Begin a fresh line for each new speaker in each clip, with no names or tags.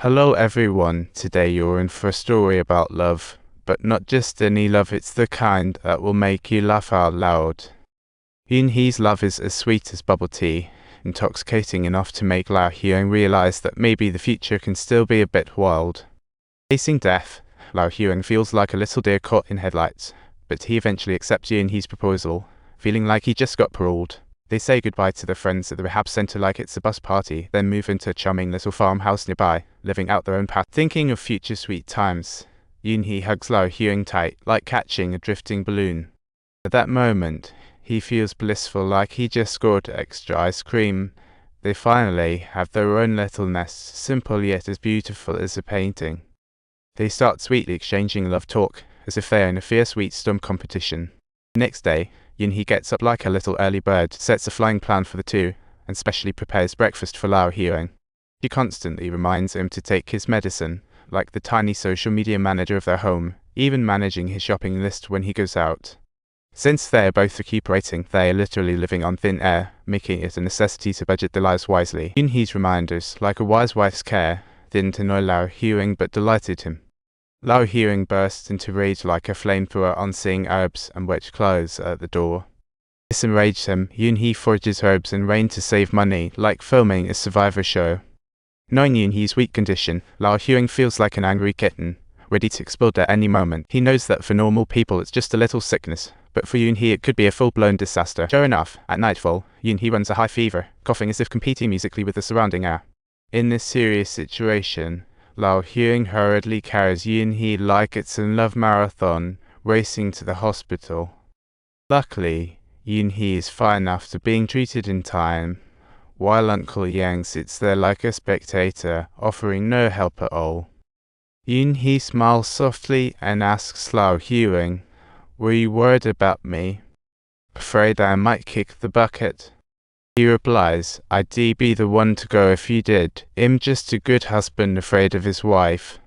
Hello everyone, today you're in for a story about love, but not just any love, it's the kind that will make you laugh out loud. Eunxi's love is as sweet as bubble tea, intoxicating enough to make Lao Huang realize that maybe the future can still be a bit wild. Facing death, Lao Huang feels like a little deer caught in headlights, but he eventually accepts Eunxi's proposal, feeling like he just got paroled. They say goodbye to their friends at the rehab center like it's a bus party, then move into a charming little farmhouse nearby, living out their own path. Thinking of future sweet times, Eunxi hugs Lao Huang tight, like catching a drifting balloon. At that moment, he feels blissful, like he just scored extra ice cream. They finally have their own little nest, simple yet as beautiful as a painting. They start sweetly exchanging love talk, as if they are in a fierce wheat storm competition. The next day, Eunxi gets up like a little early bird, sets a flying plan for the two, and specially prepares breakfast for Lao Huang. She constantly reminds him to take his medicine, like the tiny social media manager of their home, even managing his shopping list when he goes out. Since they are both recuperating, they are literally living on thin air, making it a necessity to budget their lives wisely. Eunxi's reminders, like a wise wife's care, didn't annoy Lao Huang but delighted him. Lao Huang burst into rage like a flamethrower on seeing herbs and wet clothes at the door. This enraged him. Eunxi forages herbs and rain to save money, like filming a Survivor show. Knowing Eunxi's weak condition, Lao Huang feels like an angry kitten, ready to explode at any moment. He knows that for normal people it's just a little sickness, but for Eunxi it could be a full-blown disaster. Sure enough, at nightfall, Eunxi runs a high fever, coughing as if competing musically with the surrounding air. In this serious situation, Lao Huang hurriedly carries Eunxi like it's a love marathon, racing to the hospital. Luckily, Eunxi is fine after being treated in time, while Uncle Yang sits there like a spectator, offering no help at all. Eunxi smiles softly and asks Lao Huang, "Were you worried about me? Afraid I might kick the bucket?" He replies, "I'd be the one to go if you did. I'm just a good husband afraid of his wife."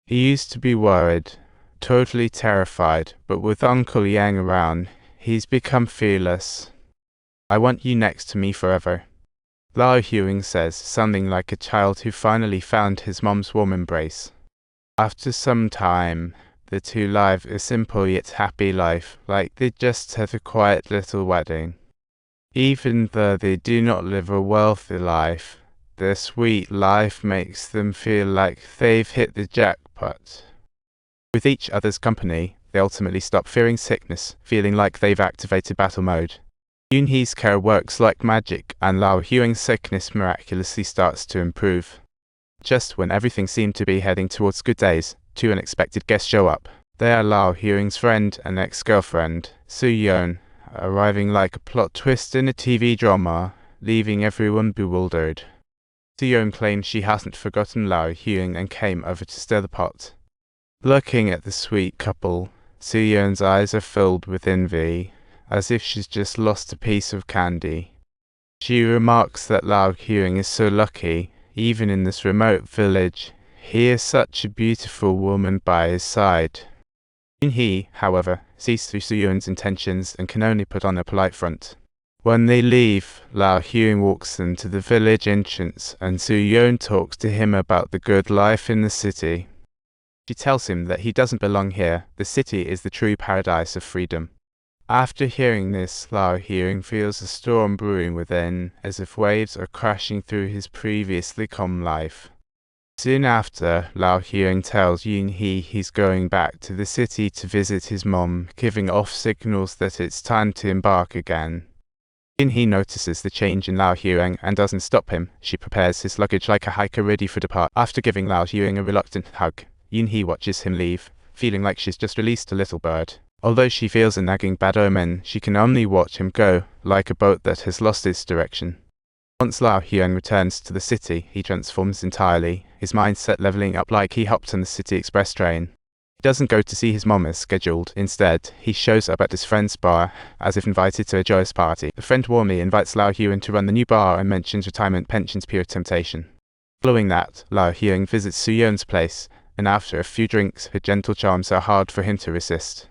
He used to be worried, totally terrified, but with Uncle Yang around, he's become fearless. "I want you next to me forever," Lao Huang says, sounding like a child who finally found his mom's warm embrace. After some time, the two live a simple yet happy life, like they just had a quiet little wedding. Even though they do not live a wealthy life, their sweet life makes them feel like they've hit the jackpot. With each other's company, they ultimately stop fearing sickness, feeling like they've activated battle mode. Eunxi's care works like magic, and Lao Huang's sickness miraculously starts to improve. Just when everything seemed to be heading towards good days, two unexpected guests show up. They are Lao Huang's friend and ex-girlfriend, Su-yeon, arriving like a plot twist in a TV drama, leaving everyone bewildered. Su-yeon claims she hasn't forgotten Lao Huang and came over to stir the pot. Looking at the sweet couple, Su-yeon's eyes are filled with envy, as if she's just lost a piece of candy. She remarks that Lao Huang is so lucky, even in this remote village, he has such a beautiful woman by his side. Eunxi, however, sees through Su-yeon's intentions and can only put on a polite front. When they leave, Lao Huang walks them to the village entrance and Su-yeon talks to him about the good life in the city. She tells him that he doesn't belong here, the city is the true paradise of freedom. After hearing this, Lao Huang feels a storm brewing within, as if waves are crashing through his previously calm life. Soon after, Lao Huang tells Eunxi he's going back to the city to visit his mom, giving off signals that it's time to embark again. Eunxi notices the change in Lao Huang and doesn't stop him. She prepares his luggage like a hiker ready for depart. After giving Lao Huang a reluctant hug, Eunxi watches him leave, feeling like she's just released a little bird. Although she feels a nagging bad omen, she can only watch him go, like a boat that has lost its direction. Once Lao Huang returns to the city, he transforms entirely, his mindset leveling up like he hopped on the City Express train. He doesn't go to see his mom as scheduled. Instead, he shows up at his friend's bar, as if invited to a joyous party. The friend warmly invites Lao Huang to run the new bar and mentions retirement pension's pure temptation. Following that, Lao Huang visits Su-yeon's place, and after a few drinks, her gentle charms are hard for him to resist.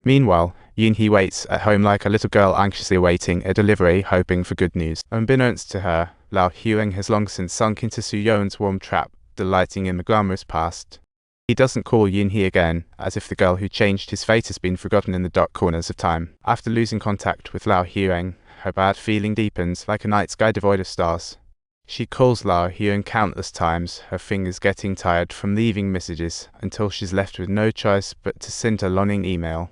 Meanwhile, Eunxi waits at home like a little girl anxiously awaiting a delivery, hoping for good news. Unbeknownst to her, Lao Huang has long since sunk into Su-yeon's warm trap, delighting in the glamorous past. He doesn't call Eunxi again, as if the girl who changed his fate has been forgotten in the dark corners of time. After losing contact with Huang, her bad feeling deepens like a night sky devoid of stars. She calls Huang countless times, her fingers getting tired from leaving messages, until she's left with no choice but to send a longing email.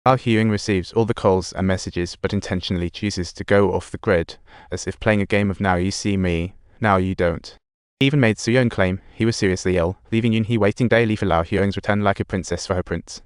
Huang receives all the calls and messages but intentionally chooses to go off the grid, as if playing a game of now you see me, now you don't. He even made Soo-yeon claim he was seriously ill, leaving Eunxi waiting daily for Huang's return like a princess for her prince.